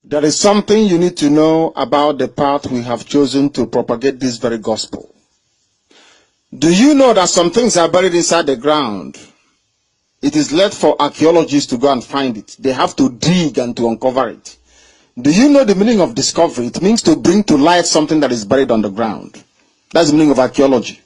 There is something you need to know about the path we have chosen to propagate this very gospel. Do you know that some things are buried inside the ground? It is left for archaeologists to go and find it. They have to dig and to uncover it. Do you know the meaning of discovery? It means to bring to light something that is buried on the ground. That's the meaning of archaeology.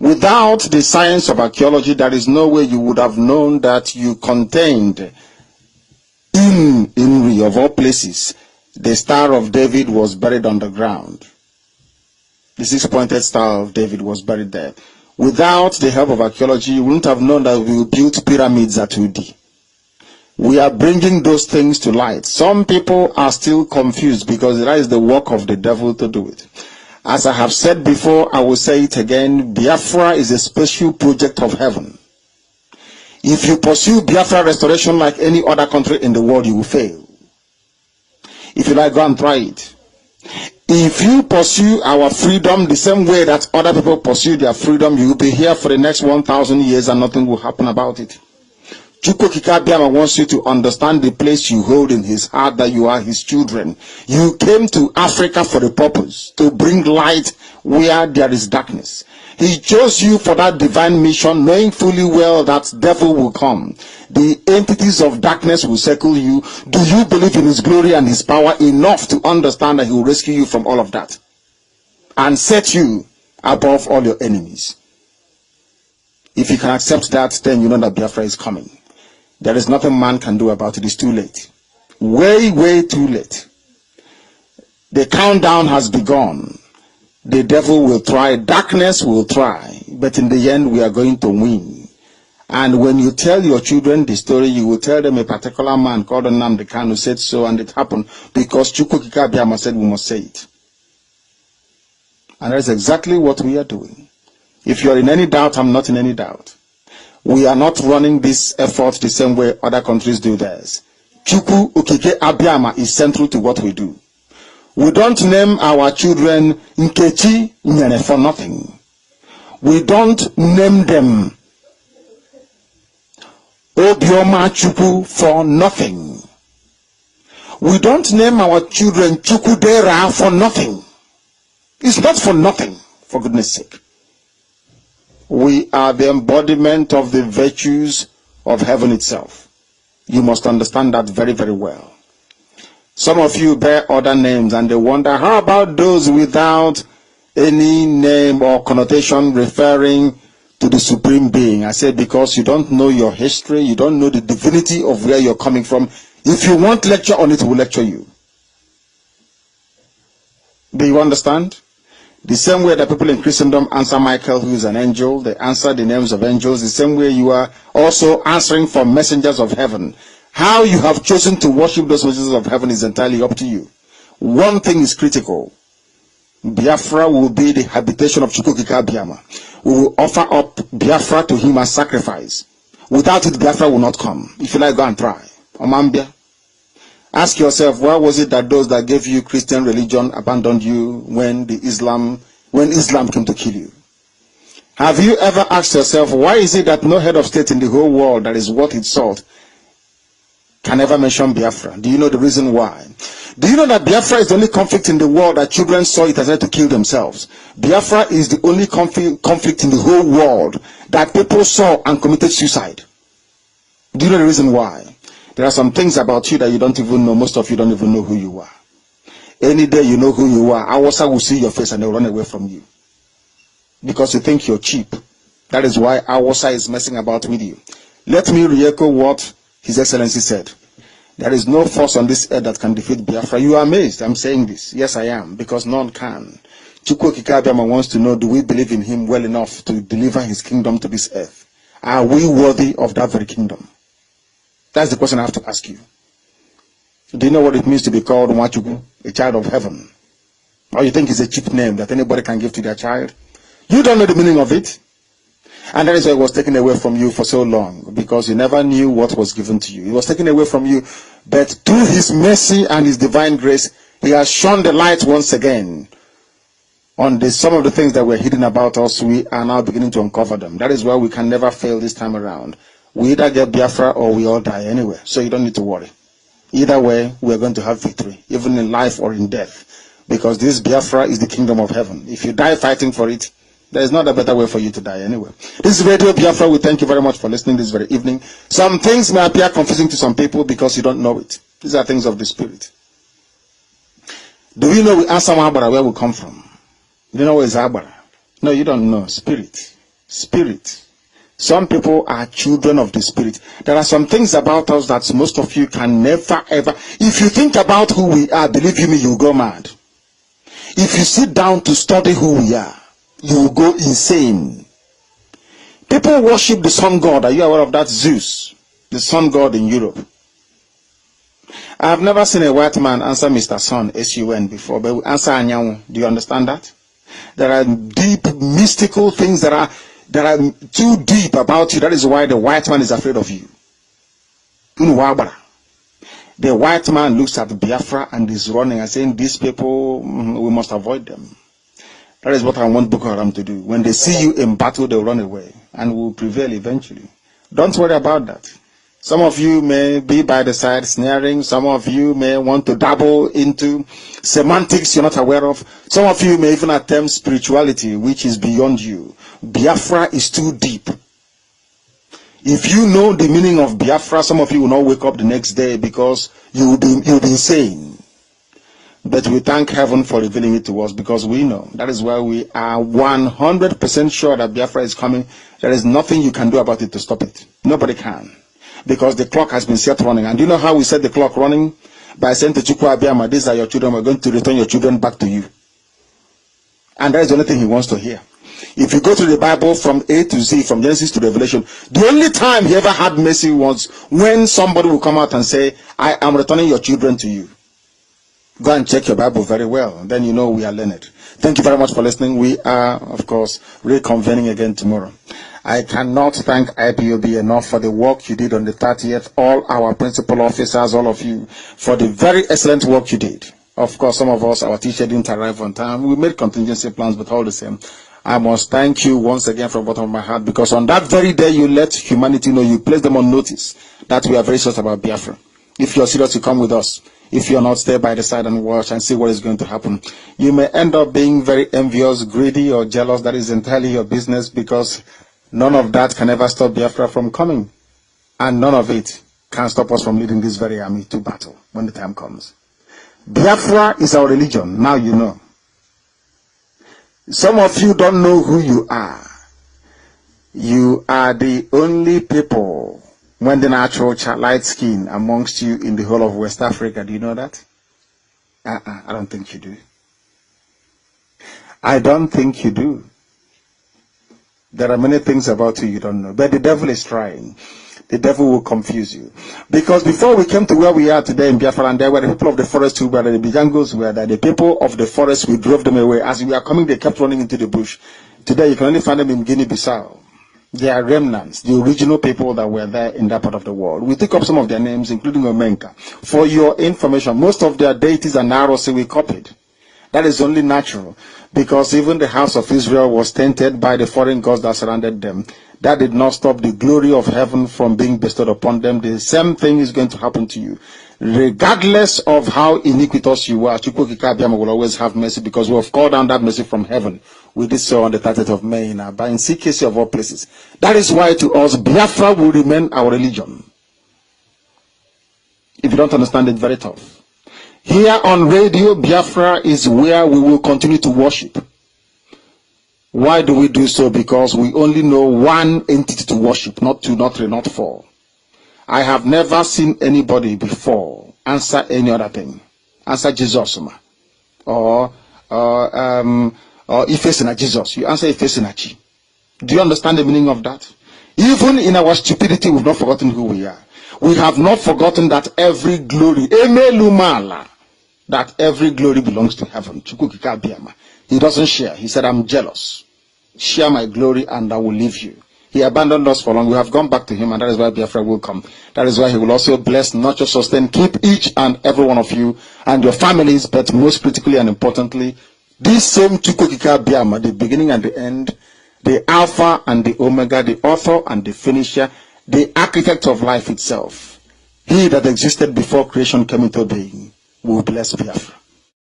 Without the science of archaeology, there is no way you would have known that you contained in Inri, of all places, the Star of David was buried underground. The six-pointed Star of David was buried there. Without the help of archaeology, you wouldn't have known that we built pyramids at Udi. We are bringing those things to light. Some people are still confused because that is the work of the devil to do it. As I have said before, I will say it again, Biafra is a special project of heaven. If you pursue Biafra restoration like any other country in the world, you will fail. If you like, go and try it. If you pursue our freedom the same way that other people pursue their freedom, you will be here for the next 1,000 years and nothing will happen about it. Chukwuka Biama wants you to understand the place you hold in his heart, that you are his children. You came to Africa for a purpose, to bring light where there is darkness. He chose you for that divine mission, knowing fully well that devil will come. The entities of darkness will circle you. Do you believe in his glory and his power enough to understand that he will rescue you from all of that and set you above all your enemies? If you can accept that, then you know that Biafra is coming. There is nothing man can do about it. It's too late. Way, way too late. The countdown has begun. The devil will try, darkness will try, but in the end we are going to win. And when you tell your children the story, you will tell them a particular man called NnamdiKanu said so, and it happened because Chukwuka Biama said we must say it. And that's exactly what we are doing. If you are in any doubt, I'm not in any doubt. We are not running this effort the same way other countries do theirs. Chukwuka Biama is central to what we do. We don't name our children Nkechi Nyene for nothing. We don't name them Obioma Chukwu for nothing. We don't name our children Chukudera for nothing. It's not for nothing, for goodness sake. We are the embodiment of the virtues of heaven itself. You must understand that very, very well. Some of you bear other names and they wonder, how about those without any name or connotation referring to the Supreme Being? I said, because you don't know your history, you don't know the divinity of where you're coming from. If you want lecture on it, we'll lecture you. Do you understand? The same way that people in Christendom answer Michael, who is an angel, they answer the names of angels, the same way you are also answering for messengers of heaven. How you have chosen to worship those messengers of heaven is entirely up to you. One thing is critical. Biafra will be the habitation of Chukwuka Biama. We will offer up Biafra to him as sacrifice. Without it, Biafra will not come. If you like, go and try. Omambia. Ask yourself, why was it that those that gave you Christian religion abandoned you when Islam came to kill you? Have you ever asked yourself, why is it that no head of state in the whole world that is worth its salt can ever mention Biafra? Do you know the reason why? Do you know that Biafra is the only conflict in the world that children saw it as to kill themselves? Biafra is the only conflict in the whole world that people saw and committed suicide. Do you know the reason why? There are some things about you that you don't even know. Most of you don't even know who you are. Any day you know who you are, Awasa will see your face and they'll run away from you. Because you think you're cheap. That is why Awasa is messing about with you. Let me re-echo what His Excellency said. There is no force on this earth that can defeat Biafra. You are amazed. I'm saying this. Yes, I am. Because none can. Chukwuka Biama wants to know, do we believe in him well enough to deliver his kingdom to this earth? Are we worthy of that very kingdom? That's the question I have to ask you. Do you know what it means to be called Nwachukwu, a child of heaven? Or you think it's a cheap name that anybody can give to their child? You don't know the meaning of it. And that is why it was taken away from you for so long, because you never knew what was given to you. It was taken away from you, but through his mercy and his divine grace, he has shone the light once again on some of the things that were hidden about us. We are now beginning to uncover them. That is why we can never fail this time around. We either get Biafra or we all die anyway, so you don't need to worry. Either way, we're going to have victory, even in life or in death, because this Biafra is the kingdom of heaven. If you die fighting for it, there is not a better way for you to die anyway. This is Radio Biafra. We thank you very much for listening this very evening. Some things may appear confusing to some people because you don't know it. These are things of the spirit. Do you know we ask someone where we come from? Do you know where is Abara? No, you don't know. Spirit. Spirit. Some people are children of the spirit. There are some things about us that most of you can never ever. If you think about who we are, believe you me, you'll go mad. If you sit down to study who we are, you will go insane. People worship the sun god. Are you aware of that? Zeus, the sun god in Europe. I have never seen a white man answer Mr. Sun, S-U-N, before, but we answer Anyanwu. Do you understand that? There are deep, mystical things that are too deep about you. That is why the white man is afraid of you. The white man looks at Biafra and is running and saying, these people, we must avoid them. That is what I want Boko Haram to do. When they see you in battle, they'll run away and will prevail eventually. Don't worry about that. Some of you may be by the side snaring. Some of you may want to dabble into semantics you're not aware of. Some of you may even attempt spirituality, which is beyond you. Biafra is too deep. If you know the meaning of Biafra, some of you will not wake up the next day because you'll be insane. But we thank heaven for revealing it to us because we know. That is why we are 100% sure that Biafra is coming. There is nothing you can do about it to stop it. Nobody can. Because the clock has been set running. And do you know how we set the clock running? By saying to Chukwu Abiyama, these are your children, we're going to return your children back to you. And that is the only thing he wants to hear. If you go to the Bible from A to Z, from Genesis to Revelation, the only time he ever had mercy was when somebody will come out and say, I am returning your children to you. Go and check your Bible very well. Then you know we are learned. Thank you very much for listening. We are, of course, reconvening again tomorrow. I cannot thank IPOB enough for the work you did on the 30th. All our principal officers, all of you, for the very excellent work you did. Of course, some of us, our teacher didn't arrive on time. We made contingency plans, but all the same, I must thank you once again from the bottom of my heart, because on that very day you let humanity know, you placed them on notice that we are very serious about Biafra. If you're serious, you come with us. If you're not, stay by the side and watch and see what is going to happen. You may end up being very envious, greedy, or jealous. That is entirely your business, because none of that can ever stop Biafra from coming. And none of it can stop us from leading this very army to battle when the time comes. Biafra is our religion. Now you know. Some of you don't know who you are. You are the only people when the natural light skin amongst you in the whole of West Africa. Do you know that? I don't think you do. I don't think you do. There are many things about you don't know. But the devil is trying. The devil will confuse you. Because before we came to where we are today in Biafra, and there were the people of the forest who were there, the Bijangos were there, the people of the forest, we drove them away. As we are coming, they kept running into the bush. Today you can only find them in Guinea-Bissau. They are remnants, the original people that were there in that part of the world. We took up some of their names, including Omenka. For your information, most of their deities and Narosi we copied. That is only natural, because even the house of Israel was tainted by the foreign gods that surrounded them. That did not stop the glory of heaven from being bestowed upon them. The same thing is going to happen to you. Regardless of how iniquitous you are, Chukwu Abiyama will always have mercy, because we have called down that mercy from heaven. We did so on the 30th of May in Aba, in CKC of all places. That is why to us, Biafra will remain our religion. If you don't understand it, very tough. Here on Radio Biafra is where we will continue to worship. Why do we do so? Because we only know one entity to worship, not two, not three, not four. I have never seen anybody before answer any other thing. Answer Jesus, or Ifesina Jesus. You answer Ifesina Chi. Do you understand the meaning of that? Even in our stupidity, we've not forgotten who we are. We have not forgotten that every glory, that every glory belongs to heaven. He doesn't share. He said, I'm jealous. Share my glory and I will leave you. He abandoned us for long. We have gone back to him, and that is why Biafra will come. That is why he will also bless, not just sustain, keep each and every one of you and your families, but most critically and importantly, this same Chukwu Biama, the beginning and the end, the Alpha and the Omega, the author and the finisher, the architect of life itself. He that existed before creation came into being will bless Biafra.